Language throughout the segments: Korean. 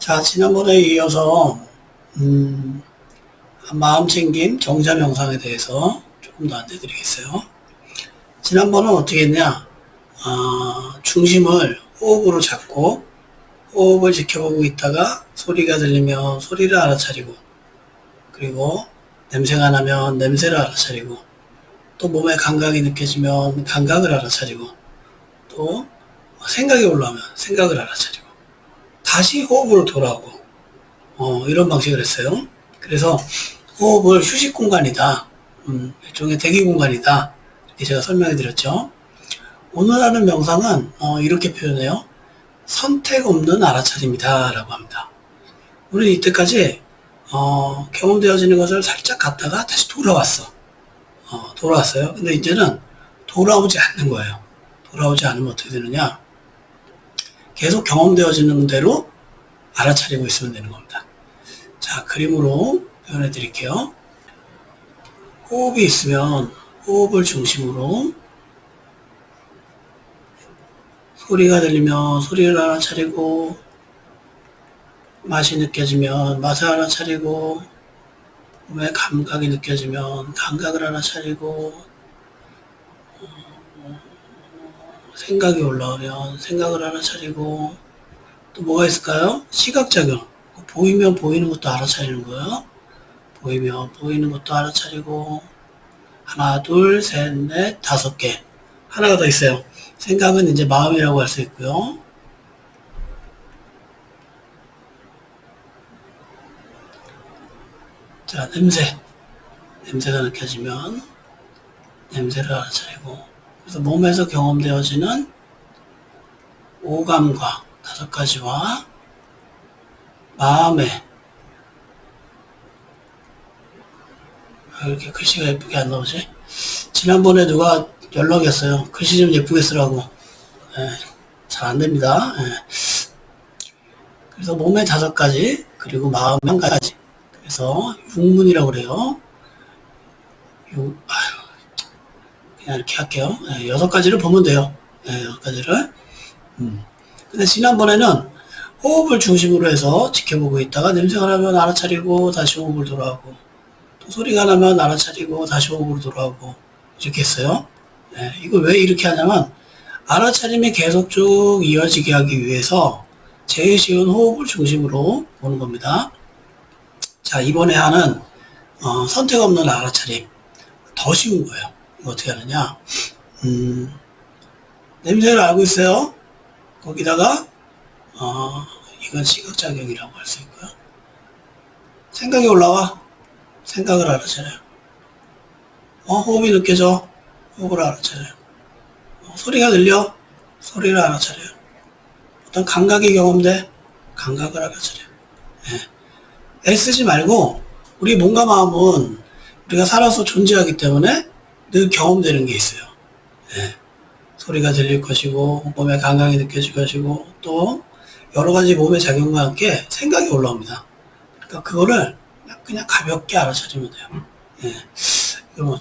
자, 지난번에 이어서 음, 마음챙김 정자 명상에 대해서 조금 더 안내드리겠어요. 지난번은 어떻게 했냐? 중심을 호흡으로 잡고 호흡을 지켜보고 있다가 소리가 들리면 소리를 알아차리고, 그리고 냄새가 나면 냄새를 알아차리고, 또 몸에 감각이 느껴지면 감각을 알아차리고, 또 생각이 올라오면 생각을 알아차리고, 다시 호흡으로 돌아오고, 이런 방식을 했어요. 그래서 호흡을 휴식 공간이다. 일종의 대기 공간이다. 이렇게 제가 설명해 드렸죠. 오늘 하는 명상은 이렇게 표현해요. 선택 없는 알아차림이다 라고 합니다. 우리는 이때까지 경험되어지는 것을 살짝 갔다가 다시 돌아왔어요. 근데 이제는 돌아오지 않는 거예요. 돌아오지 않으면 어떻게 되느냐? 계속 경험되어지는 대로 알아차리고 있으면 되는 겁니다. 자, 그림으로 표현해 드릴게요. 호흡이 있으면 호흡을 중심으로, 소리가 들리면 소리를 알아차리고, 맛이 느껴지면 맛을 알아차리고, 몸에 감각이 느껴지면 감각을 알아차리고, 생각이 올라오면 생각을 알아차리고, 또 뭐가 있을까요? 시각작용. 보이면 보이는 것도 알아차리는 거예요. 보이면 보이는 것도 알아차리고, 하나, 둘, 셋, 넷, 5개. 하나가 더 있어요. 생각은 이제 마음이라고 할 수 있고요. 자, 냄새가 느껴지면 냄새를 알아차리고, 그래서 몸에서 경험되어지는 오감과 5가지와 마음에, 이렇게 글씨가 예쁘게 안 나오지? 지난번에 누가 연락이 왔어요. 글씨 좀 예쁘게 쓰라고. 잘 안 됩니다. 그래서 몸에 5가지, 그리고 마음에 1가지. 그래서 육문이라고 그래요. 그냥 이렇게 할게요. 6가지를 보면 돼요. 6가지를. 근데 지난번에는 호흡을 중심으로 해서 지켜보고 있다가 냄새가 나면 알아차리고 다시 호흡을 돌아오고, 또 소리가 나면 알아차리고 다시 호흡으로 돌아오고, 이렇게 했어요. 이거 왜 이렇게 하냐면 알아차림이 계속 쭉 이어지게 하기 위해서 제일 쉬운 호흡을 중심으로 보는 겁니다. 자, 이번에 하는 선택 없는 알아차림, 더 쉬운 거예요. 이거 어떻게 하느냐? 냄새를 알고 있어요. 거기다가 이건 시각작용이라고 할 수 있고요. 생각이 올라와. 생각을 알아차려요. 호흡이 느껴져. 호흡을 알아차려요. 소리가 들려. 소리를 알아차려요. 어떤 감각이 경험돼. 감각을 알아차려요. 애쓰지 말고, 우리 몸과 마음은 우리가 살아서 존재하기 때문에 늘 경험되는 게 있어요. 소리가 들릴 것이고, 몸에 감각이 느껴질 것이고, 또 여러 가지 몸의 작용과 함께 생각이 올라옵니다. 그러니까 그거를 그냥 가볍게 알아차리면 돼요. 그러면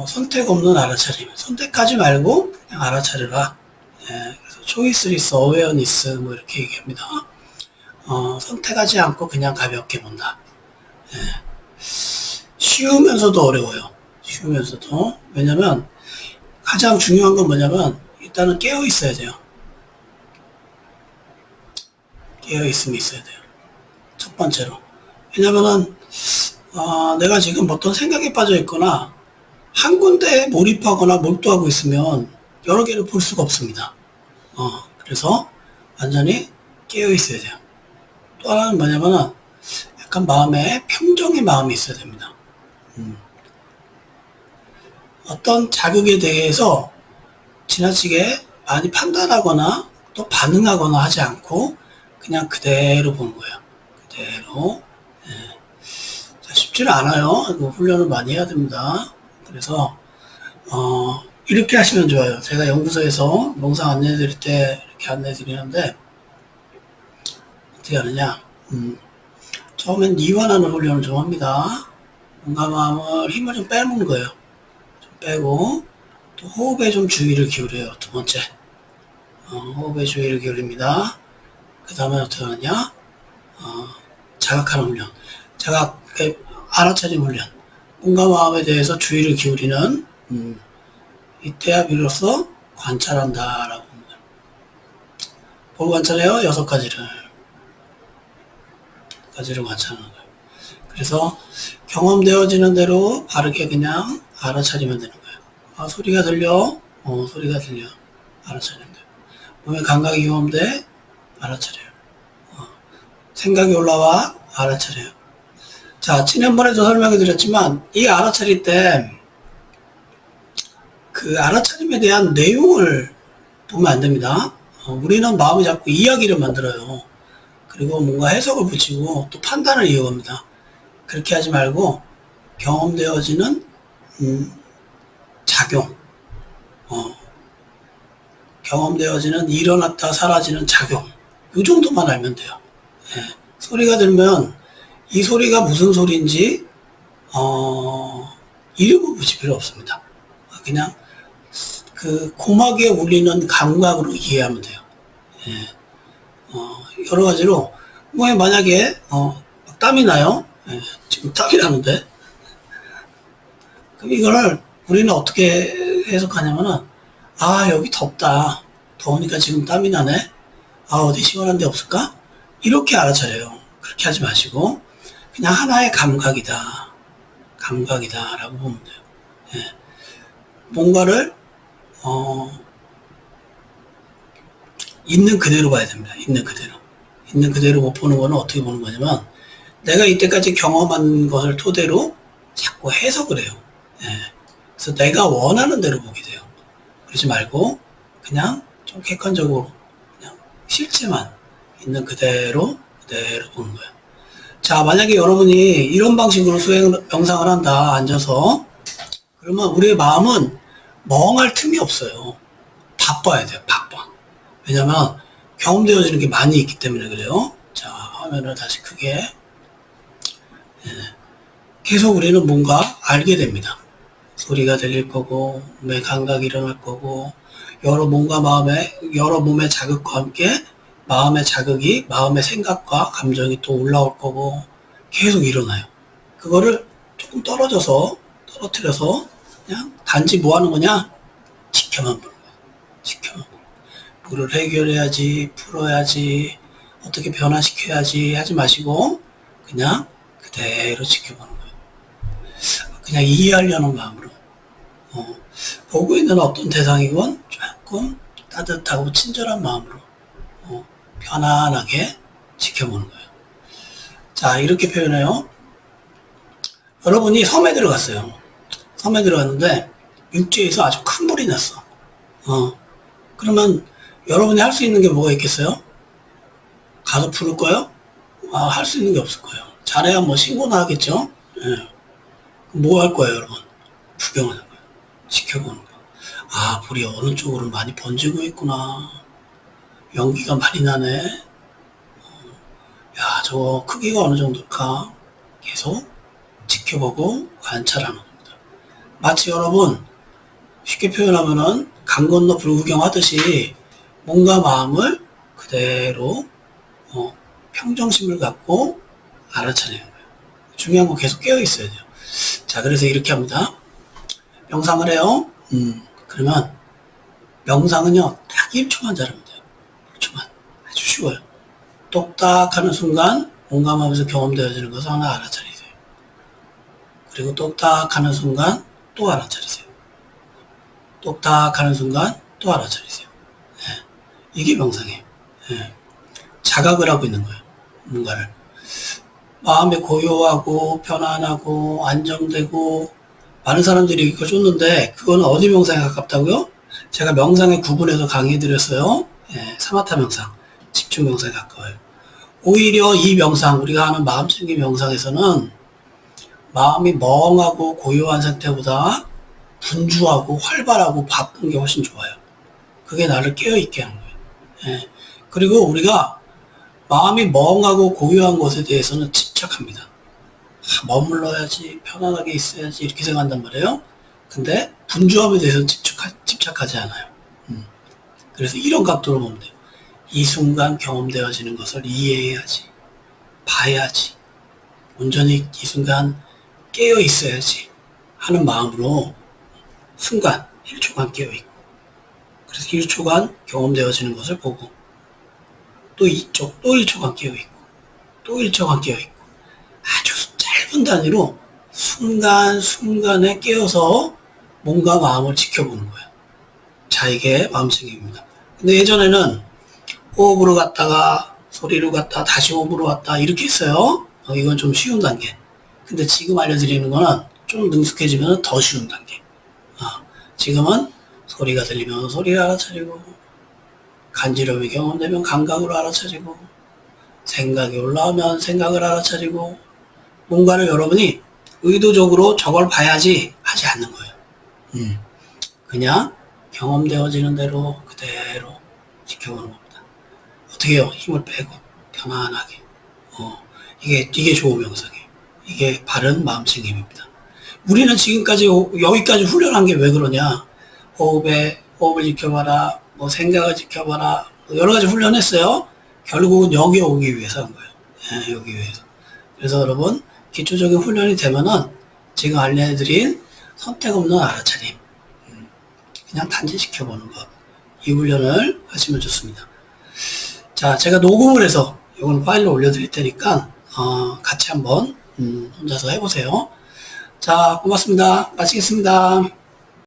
선택 없는 알아차림. 선택하지 말고 그냥 알아차려라. 그래서 choiceless awareness 뭐 이렇게 얘기합니다. 선택하지 않고 그냥 가볍게 본다. 쉬우면서도 어려워요. 쉬우면서도. 왜냐면 가장 중요한 건 뭐냐면 일단은 깨어 있어야 돼요. 깨어 있음이 있어야 돼요. 첫 번째로. 왜냐면은 내가 지금 어떤 생각에 빠져 있거나 한 군데에 몰입하거나 몰두하고 있으면 여러 개를 볼 수가 없습니다. 그래서 완전히 깨어 있어야 돼요. 또 하나는 뭐냐면은 약간 마음에 평정의 마음이 있어야 됩니다. 어떤 자극에 대해서 지나치게 많이 판단하거나 또 반응하거나 하지 않고 그냥 그대로 보는 거예요. 그대로. 자, 쉽지는 않아요. 이거 훈련을 많이 해야 됩니다. 그래서 이렇게 하시면 좋아요. 제가 연구소에서 명상 안내해 드릴 때 이렇게 안내해 드리는데 어떻게 하느냐. 처음엔 이완하는 훈련을 좀 합니다. 뭔가 마음을 힘을 좀 빼는 거예요. 좀 빼고, 또 호흡에 좀 주의를 기울여요. 2번째. 호흡에 주의를 기울입니다. 그 다음에 어떻게 하느냐. 자각하는 훈련, 자각의 알아차림 훈련, 몸과 마음에 대해서 주의를 기울이는 이때야 비로소 관찰한다라고 합니다. 뭘 관찰해요? 6가지를 관찰하는 거예요. 그래서 경험되어지는 대로 바르게 그냥 알아차리면 되는 거예요. 아, 소리가 들려? 소리가 들려. 알아차리는 거예요. 몸의 감각이 경험돼? 알아차려요. 생각이 올라와? 알아차려요. 자, 지난번에도 설명해 드렸지만 이 알아차릴 때 그 알아차림에 대한 내용을 보면 안 됩니다. 우리는 마음이 자꾸 이야기를 만들어요. 그리고 뭔가 해석을 붙이고 또 판단을 이어갑니다. 그렇게 하지 말고 경험되어지는 작용, 경험되어지는 일어났다 사라지는 작용, 이 정도만 알면 돼요. 예. 소리가 들면 이 소리가 무슨 소리인지 이름을 붙일 필요 없습니다. 그냥 그 고막에 울리는 감각으로 이해하면 돼요. 예. 여러 가지로 만약에 땀이 나요. 예. 지금 땀이 나는데 그럼 이거를 우리는 어떻게 해석하냐면은 여기 덥다. 더우니까 지금 땀이 나네. 어디 시원한 데 없을까? 이렇게 알아차려요. 그렇게 하지 마시고 그냥 하나의 감각이다 라고 보면 돼요. 예. 뭔가를 있는 그대로 봐야 됩니다. 있는 그대로 못 보는 거는 어떻게 보는 거냐면 내가 이때까지 경험한 것을 토대로 자꾸 해석을 해요. 예. 그래서 내가 원하는 대로 보게 돼요. 그러지 말고 그냥 좀 객관적으로 그냥 실체만 있는 그대로 보는 거예요. 자, 만약에 여러분이 이런 방식으로 수행 명상을 한다, 앉아서, 그러면 우리의 마음은 멍할 틈이 없어요. 바빠야 돼요, 바빠. 왜냐면 경험되어지는 게 많이 있기 때문에 그래요. 자, 화면을 다시 크게. 예. 계속 우리는 뭔가 알게 됩니다. 소리가 들릴 거고, 몸의 감각이 일어날 거고, 여러 몸의 자극과 함께 마음의 자극이 마음의 생각과 감정이 또 올라올 거고 계속 일어나요. 그거를 조금 떨어뜨려서 그냥 단지 뭐 하는 거냐? 지켜만 보는 거야. 지켜만 보는 거야. 뭐를 해결해야지, 풀어야지, 어떻게 변화시켜야지 하지 마시고 그냥 그대로 지켜보는 거예요. 그냥 이해하려는 마음으로. 보고 있는 어떤 대상이건 조금 따뜻하고 친절한 마음으로 편안하게 지켜보는 거예요. 자, 이렇게 표현해요. 여러분이 섬에 들어갔어요. 섬에 들어갔는데 육지에서 아주 큰 불이 났어. 그러면 여러분이 할 수 있는 게 뭐가 있겠어요? 가서 부를 거예요? 할 수 있는 게 없을 거예요. 잘해야 뭐 신고나 하겠죠? 예. 뭐 할 거예요, 여러분? 구경하는 거예요. 지켜보는 거예요. 불이 어느 쪽으로 많이 번지고 있구나. 연기가 많이 나네. 저거 크기가 어느 정도일까? 계속 지켜보고 관찰하는 겁니다. 마치 여러분, 쉽게 표현하면은 강 건너 불구경 하듯이 몸과 마음을 그대로 평정심을 갖고 알아차리는 거예요. 중요한 건 계속 깨어 있어야 돼요. 자, 그래서 이렇게 합니다. 명상을 해요. 그러면 명상은요, 딱 1초만 잘하면 돼요. 1초만. 아주 쉬워요. 똑딱 하는 순간 공감하면서 경험되어지는 것을 하나 알아차리세요. 그리고 똑딱 하는 순간 또 알아차리세요. 똑딱 하는 순간 또 알아차리세요. 예. 이게 명상이에요. 예. 자각을 하고 있는 거예요. 뭔가를. 마음이 고요하고 편안하고 안정되고 많은 사람들이 이거 쫓는데 그거는 어디 명상에 가깝다고요? 제가 명상에 구분해서 강의해드렸어요. 예. 사마타 명상, 집중 명상에 가까워요. 오히려 이 명상, 우리가 하는 마음챙김 명상에서는 마음이 멍하고 고요한 상태보다 분주하고 활발하고 바쁜 게 훨씬 좋아요. 그게 나를 깨어있게 하는 거예요. 예. 그리고 우리가 마음이 멍하고 고요한 것에 대해서는 집착합니다. 머물러야지, 편안하게 있어야지 이렇게 생각한단 말이에요. 근데 분주함에 대해서는 집착하지 않아요. 그래서 이런 각도로 보면 돼요. 이 순간 경험되어지는 것을 이해해야지. 봐야지. 온전히 이 순간 깨어 있어야지 하는 마음으로 순간 1초간 깨어 있고, 그래서 1초간 경험되어지는 것을 보고, 또 이쪽 또 1초간 깨어 있고, 또 1초간 깨어 있고, 아주 짧은 단위로 순간순간에 깨어서 몸과 마음을 지켜보는 거예요. 자, 이게 마음챙김입니다. 근데 예전에는 호흡으로 갔다가 소리로 갔다 다시 호흡으로 갔다 이렇게 했어요. 이건 좀 쉬운 단계. 근데 지금 알려드리는 거는 좀 능숙해지면 더 쉬운 단계. 지금은 소리가 들리면 소리를 알아차리고, 간지럼이 경험되면 감각으로 알아차리고, 생각이 올라오면 생각을 알아차리고, 뭔가를 여러분이 의도적으로 저걸 봐야지 하지 않는 거예요. 그냥 경험되어지는 대로 그대로 지켜보는 겁니다. 어떻게 해요? 힘을 빼고 편안하게. 이게 좋은 명상이에요. 이게 바른 마음챙김입니다. 우리는 지금까지 여기까지 훈련한 게 왜 그러냐? 호흡을 지켜봐라, 뭐 생각을 지켜봐라, 뭐 여러 가지 훈련했어요. 결국은 여기 오기 위해서 한 거예요. 예, 여기 위해서. 그래서 여러분, 기초적인 훈련이 되면은 지금 알려드린 선택 없는 알아차림, 그냥 단지 지켜보는 것, 이 훈련을 하시면 좋습니다. 자, 제가 녹음을 해서 이건 파일로 올려드릴 테니까 같이 한번 혼자서 해보세요. 자, 고맙습니다. 마치겠습니다.